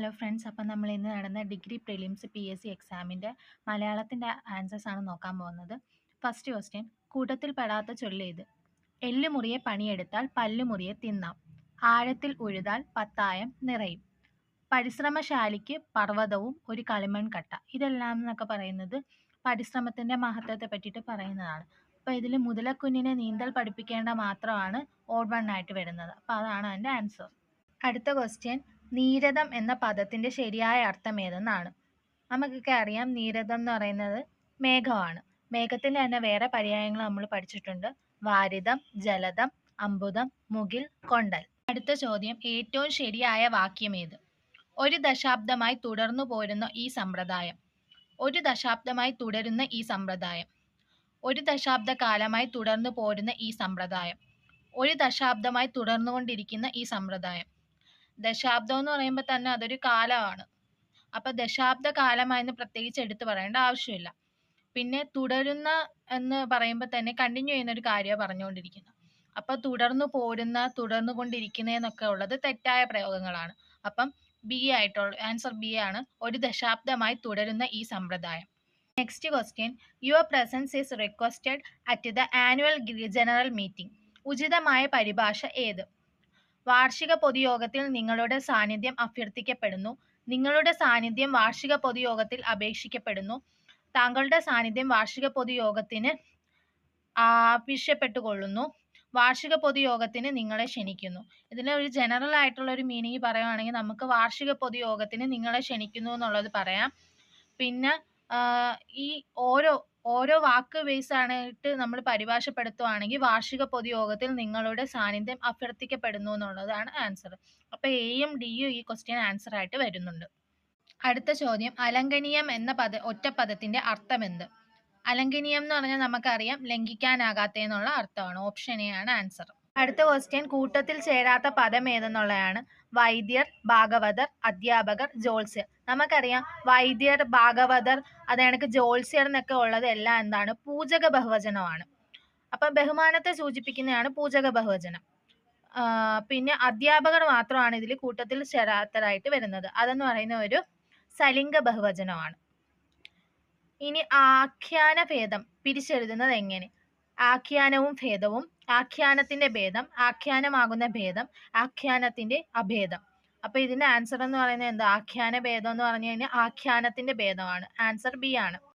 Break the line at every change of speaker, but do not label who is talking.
Hello friends. അപ്പം നമ്മൾ ഇന്ന് നടന്ന ഡിഗ്രി പ്രിലിംസ് PSC എക്സാമിൻ്റെ മലയാളത്തിൻ്റെ ആൻസേഴ്സ് ആണ് നോക്കാൻ പോകുന്നത്. ഫസ്റ്റ് ക്വസ്റ്റ്യൻ, കൂട്ടത്തിൽ പെടാത്ത ചൊല്ലേത്? എല്ലുമുറിയെ പണിയെടുത്താൽ പല്ലുമുറിയെ തിന്നാം, ആഴത്തിൽ ഉഴുതാൽ പത്തായം നിറയും, പരിശ്രമശാലിക്ക് പർവ്വതവും ഒരു കളിമൺ കട്ട. ഇതെല്ലാം എന്നൊക്കെ പറയുന്നത് പരിശ്രമത്തിൻ്റെ മഹത്വത്തെ പറ്റിയിട്ട് പറയുന്നതാണ്. അപ്പോൾ ഇതിൽ മുതലക്കുഞ്ഞിനെ നീന്തൽ പഠിപ്പിക്കേണ്ട മാത്രമാണ് ഓഡ് വൺ ആയിട്ട് വരുന്നത്. അപ്പോൾ അതാണ് അതിൻ്റെ ആൻസർ. അടുത്ത ക്വസ്റ്റ്യൻ, നീരദം എന്ന പദത്തിന്റെ ശരിയായ അർത്ഥം ഏതെന്നാണ്? നമുക്കൊക്കെ അറിയാം നീരദം എന്ന് പറയുന്നത് മേഘമാണ്. മേഘത്തിന്റെ തന്നെ വേറെ പര്യായങ്ങൾ നമ്മൾ പഠിച്ചിട്ടുണ്ട്. വാരിദം, ജലദം, അമ്പുദം, മുകിൽ, കൊണ്ടൽ. അടുത്ത ചോദ്യം, ഏറ്റവും ശരിയായ വാക്യം ഏത്? ഒരു ദശാബ്ദമായി തുടർന്നു പോരുന്ന ഈ സമ്പ്രദായം, ഒരു ദശാബ്ദമായി തുടരുന്ന ഈ സമ്പ്രദായം, ഒരു ദശാബ്ദ കാലമായി തുടർന്നു പോരുന്ന ഈ സമ്പ്രദായം, ഒരു ദശാബ്ദമായി തുടർന്നുകൊണ്ടിരിക്കുന്ന ഈ സമ്പ്രദായം. ദശാബ്ദം എന്ന് പറയുമ്പോൾ തന്നെ അതൊരു കാലമാണ്. അപ്പം ദശാബ്ദ കാലമായെന്ന് പ്രത്യേകിച്ച് എടുത്തു പറയേണ്ട ആവശ്യമില്ല. പിന്നെ തുടരുന്ന എന്ന് പറയുമ്പോൾ തന്നെ കണ്ടിന്യൂ ചെയ്യുന്ന ഒരു കാര്യമാണ് പറഞ്ഞുകൊണ്ടിരിക്കുന്നത്. അപ്പം തുടർന്നു പോരുന്ന, തുടർന്നുകൊണ്ടിരിക്കുന്നതെന്നൊക്കെ ഉള്ളത് തെറ്റായ പ്രയോഗങ്ങളാണ്. അപ്പം ബി ആയിട്ടുള്ള ആൻസർ ബി ആണ്, ഒരു ദശാബ്ദമായി തുടരുന്ന ഈ സമ്പ്രദായം. Next question, your presence is requested at the annual general meeting. ഉചിതമായ പരിഭാഷ ഏത്? വാർഷിക പൊതുയോഗത്തിൽ നിങ്ങളുടെ സാന്നിധ്യം അഭ്യർത്ഥിക്കപ്പെടുന്നു, നിങ്ങളുടെ സാന്നിധ്യം വാർഷിക പൊതുയോഗത്തിൽ അപേക്ഷിക്കപ്പെടുന്നു, താങ്കളുടെ സാന്നിധ്യം വാർഷിക പൊതുയോഗത്തിന് ആവശ്യപ്പെട്ടുകൊള്ളുന്നു, വാർഷിക പൊതുയോഗത്തിന് നിങ്ങളെ ക്ഷണിക്കുന്നു. ഇതിന് ഒരു ജനറൽ ആയിട്ടുള്ള ഒരു മീനിങ് പറയുകയാണെങ്കിൽ നമുക്ക് വാർഷിക പൊതുയോഗത്തിന് നിങ്ങളെ ക്ഷണിക്കുന്നു എന്നുള്ളത് പറയാം. പിന്നെ ഈ ഓരോ വാക്ക് ബേസ് ആയിട്ട് നമ്മൾ പരിഭാഷപ്പെടുത്തുവാണെങ്കിൽ വാർഷിക പൊതുയോഗത്തിൽ നിങ്ങളുടെ സാന്നിധ്യം അഭ്യർത്ഥിക്കപ്പെടുന്നു എന്നുള്ളതാണ് ആൻസർ. അപ്പോൾ എയും ഡിയും ഈ ക്വസ്റ്റ്യൻ ആൻസർ ആയിട്ട് വരുന്നുണ്ട്. അടുത്ത ചോദ്യം, അലംഘനീയം എന്ന ഒറ്റപ്പദത്തിന്റെ അർത്ഥം എന്ത്? അലംഘനീയം എന്ന് പറഞ്ഞാൽ നമുക്കറിയാം ലംഘിക്കാനാകാത്തതെന്നുള്ള അർത്ഥമാണ്. ഓപ്ഷൻ എ ആണ് ആൻസർ. അടുത്ത ക്വസ്റ്റ്യൻ, കൂട്ടത്തിൽ ചേരാത്ത പദം ഏതെന്നുള്ളതാണ്. വൈദ്യർ, ഭാഗവതർ, അധ്യാപകർ, ജ്യോത്സ്യർ. നമുക്കറിയാം വൈദ്യർ, ഭാഗവതർ, അത് കണക്ക് ജ്യോത്സ്യർ എന്നൊക്കെ ഉള്ളത് എല്ലാം എന്താണ്? പൂജക ബഹുവചനമാണ്. അപ്പം ബഹുമാനത്തെ സൂചിപ്പിക്കുന്നതാണ് പൂജക ബഹുവചനം. പിന്നെ അധ്യാപകർ മാത്രമാണ് ഇതിൽ കൂട്ടത്തിൽ ചേരാത്തതായിട്ട് വരുന്നത്. അതെന്ന് പറയുന്ന ഒരു സലിംഗ ബഹുവചനമാണ്. ഇനി ആഖ്യാന ഭേദം പിരിച്ചെഴുതുന്നത് എങ്ങനെ? ആഖ്യാനവും ഭേദവും, ആഖ്യാനത്തിന്റെ ഭേദം, ആഖ്യാനമാകുന്ന ഭേദം, ആഖ്യാനത്തിന്റെ അഭേദം. അപ്പൊ ഇതിന്റെ ആൻസർ എന്ന് പറയുന്നത് എന്താ? ആഖ്യാന ഭേദം എന്ന് പറഞ്ഞു കഴിഞ്ഞാൽ ആഖ്യാനത്തിന്റെ ഭേദമാണ്. ആൻസർ ബി ആണ്.